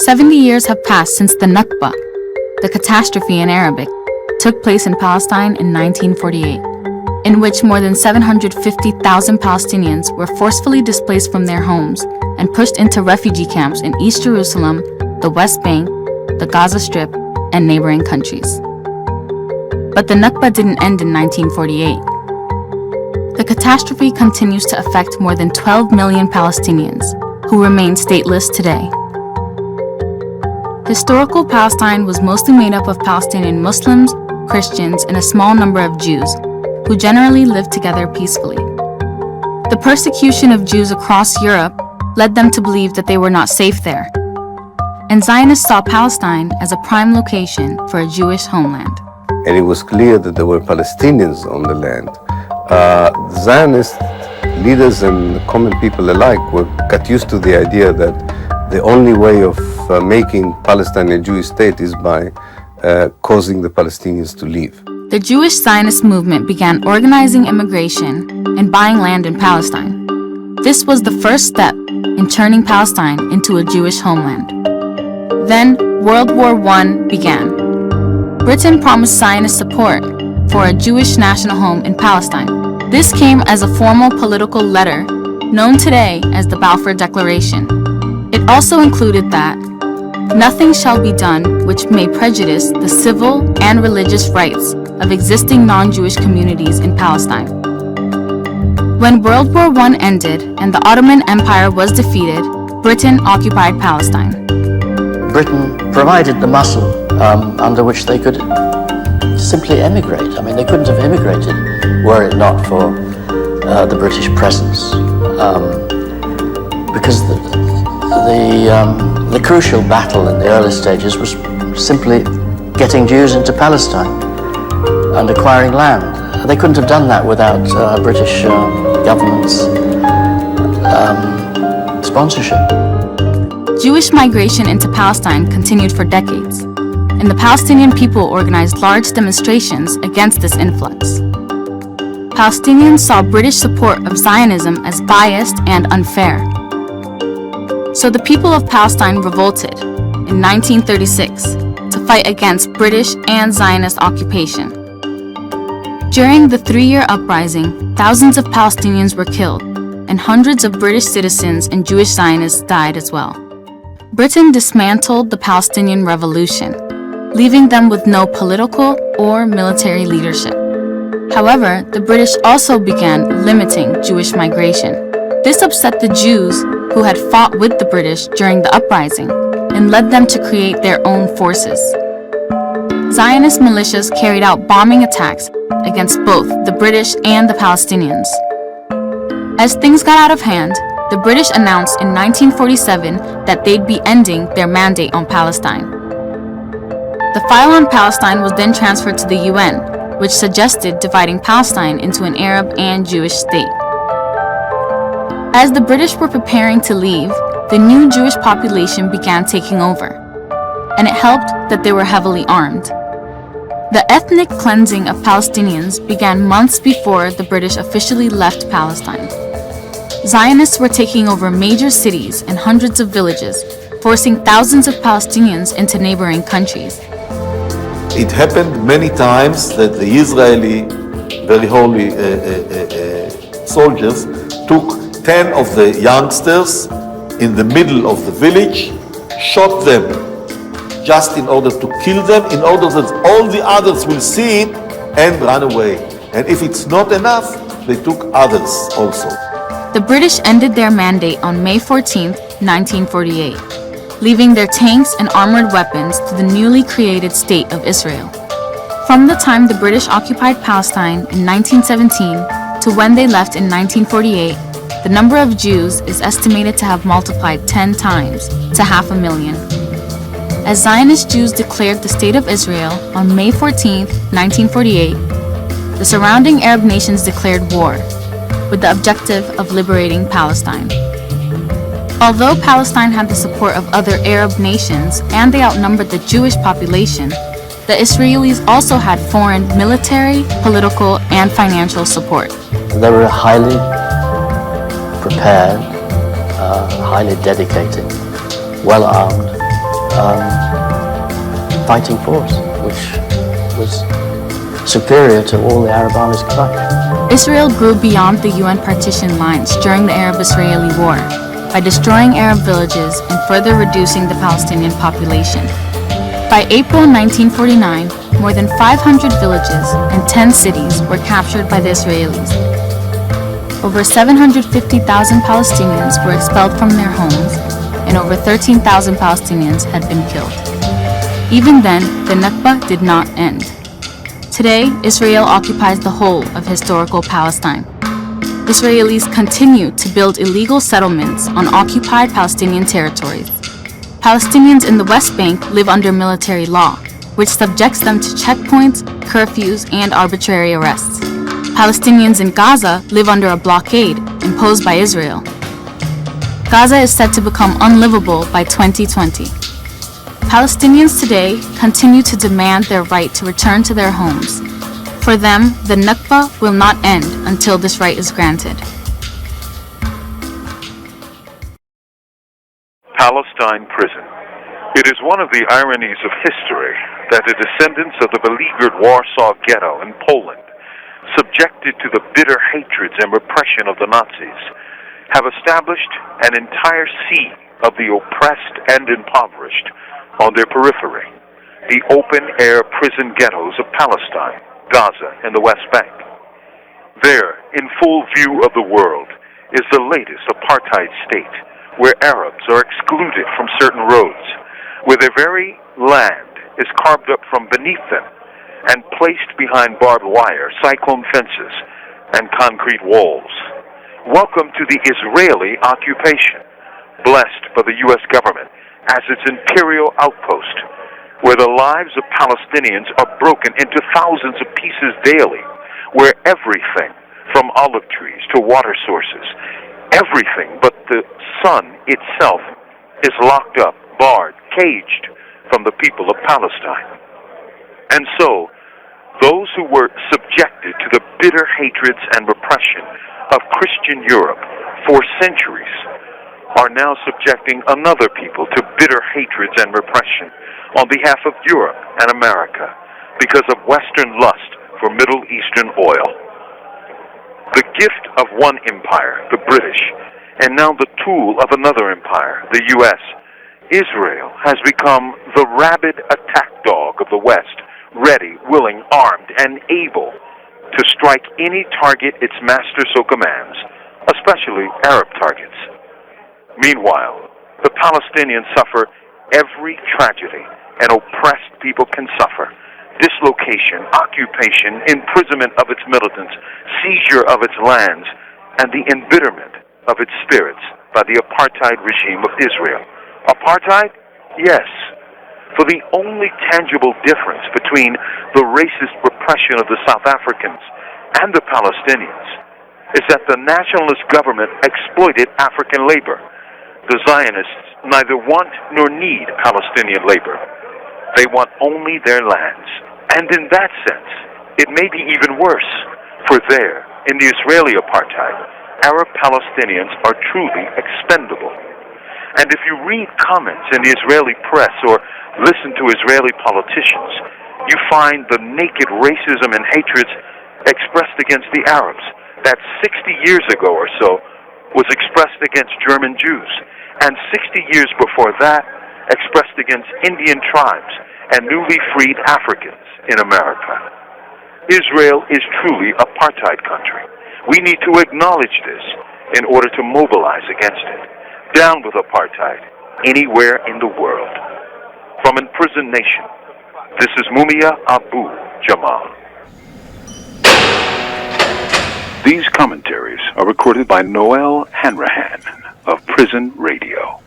70 years have passed since the Nakba, the catastrophe in Arabic, took place in Palestine in 1948, in which more than 750,000 Palestinians were forcefully displaced from their homes and pushed into refugee camps in East Jerusalem, the West Bank, the Gaza Strip, and neighboring countries. But the Nakba didn't end in 1948. The catastrophe continues to affect more than 12 million Palestinians, who remain stateless today. Historical Palestine was mostly made up of Palestinian Muslims, Christians, and a small number of Jews, who generally lived together peacefully. The persecution of Jews across Europe led them to believe that they were not safe there, and Zionists saw Palestine as a prime location for a Jewish homeland. And it was clear that there were Palestinians on the land. Zionist leaders and common people alike got used to the idea that the only way of making Palestine a Jewish state is by causing the Palestinians to leave. The Jewish Zionist movement began organizing immigration and buying land in Palestine. This was the first step in turning Palestine into a Jewish homeland. Then World War I began. Britain promised Zionist support for a Jewish national home in Palestine. This came as a formal political letter known today as the Balfour Declaration. It also included that nothing shall be done which may prejudice the civil and religious rights of existing non-Jewish communities in Palestine. When World War I ended and the Ottoman Empire was defeated, Britain occupied Palestine. Britain provided the muscle under which they could simply emigrate. I mean, they couldn't have immigrated were it not for the British presence, because the crucial battle in the early stages was simply getting Jews into Palestine and acquiring land. They couldn't have done that without British government's sponsorship. Jewish migration into Palestine continued for decades, and the Palestinian people organized large demonstrations against this influx. Palestinians saw British support of Zionism as biased and unfair. So the people of Palestine revolted in 1936 to fight against British and Zionist occupation. During the 3-year uprising, thousands of Palestinians were killed, and hundreds of British citizens and Jewish Zionists died as well. Britain dismantled the Palestinian Revolution, leaving them with no political or military leadership. However, the British also began limiting Jewish migration. This upset the Jews who had fought with the British during the uprising and led them to create their own forces. Zionist militias carried out bombing attacks against both the British and the Palestinians. As things got out of hand, the British announced in 1947 that they'd be ending their mandate on Palestine. The file on Palestine was then transferred to the UN, which suggested dividing Palestine into an Arab and Jewish state. As the British were preparing to leave, the new Jewish population began taking over, and it helped that they were heavily armed. The ethnic cleansing of Palestinians began months before the British officially left Palestine. Zionists were taking over major cities and hundreds of villages, forcing thousands of Palestinians into neighboring countries. It happened many times that the Israeli, very holy soldiers took 10 of the youngsters in the middle of the village, shot them just in order to kill them, in order that all the others will see it and run away. And if it's not enough, they took others also. The British ended their mandate on May 14, 1948, leaving their tanks and armored weapons to the newly created State of Israel. From the time the British occupied Palestine in 1917 to when they left in 1948, the number of Jews is estimated to have multiplied 10 times to 500,000. As Zionist Jews declared the State of Israel on May 14, 1948, the surrounding Arab nations declared war, with the objective of liberating Palestine. Although Palestine had the support of other Arab nations and they outnumbered the Jewish population, the Israelis also had foreign military, political, and financial support. They were highly prepared, highly dedicated, well-armed, fighting force, which was superior to all the Arab armies combined. Israel grew beyond the UN partition lines during the Arab-Israeli War by destroying Arab villages and further reducing the Palestinian population. By April 1949, more than 500 villages and 10 cities were captured by the Israelis. Over 750,000 Palestinians were expelled from their homes, and over 13,000 Palestinians had been killed. Even then, the Nakba did not end. Today, Israel occupies the whole of historical Palestine. Israelis continue to build illegal settlements on occupied Palestinian territories. Palestinians in the West Bank live under military law, which subjects them to checkpoints, curfews, and arbitrary arrests. Palestinians in Gaza live under a blockade imposed by Israel. Gaza is set to become unlivable by 2020. Palestinians today continue to demand their right to return to their homes. For them, the Nakba will not end until this right is granted. Palestine prison. It is one of the ironies of history that the descendants of the beleaguered Warsaw Ghetto in Poland, subjected to the bitter hatreds and repression of the Nazis, have established an entire sea of the oppressed and impoverished on their periphery, the open-air prison ghettos of Palestine, Gaza, and the West Bank. There, in full view of the world, is the latest apartheid state, where Arabs are excluded from certain roads, where their very land is carved up from beneath them and placed behind barbed wire, cyclone fences, and concrete walls. Welcome to the Israeli occupation, blessed by the U.S. government as its imperial outpost, where the lives of Palestinians are broken into thousands of pieces daily, where everything from olive trees to water sources, everything but the sun itself is locked up, barred, caged from the people of Palestine. And so, those who were subjected to the bitter hatreds and repression of Christian Europe for centuries are now subjecting another people to bitter hatreds and repression on behalf of Europe and America because of Western lust for Middle Eastern oil. The gift of one empire, the British, and now the tool of another empire, the U.S., Israel has become the rabid attack dog of the West, ready, willing, armed, and able to strike any target its master so commands, especially Arab targets. Meanwhile, the Palestinians suffer every tragedy an oppressed people can suffer: dislocation, occupation, imprisonment of its militants, seizure of its lands, and the embitterment of its spirits by the apartheid regime of Israel. Apartheid? Yes. For the only tangible difference between the racist repression of the South Africans and the Palestinians is that the nationalist government exploited African labor. The Zionists neither want nor need Palestinian labor. They want only their lands. And in that sense, it may be even worse, for there, in the Israeli apartheid, Arab Palestinians are truly expendable. And if you read comments in the Israeli press or listen to Israeli politicians, you find the naked racism and hatreds expressed against the Arabs that 60 years ago or so was expressed against German Jews, and 60 years before that expressed against Indian tribes and newly freed Africans in America. Israel is truly an apartheid country. We need to acknowledge this in order to mobilize against it. Down with apartheid anywhere in the world. From Imprisoned Nation, this is Mumia Abu-Jamal. These commentaries are recorded by Noel Hanrahan of Prison Radio.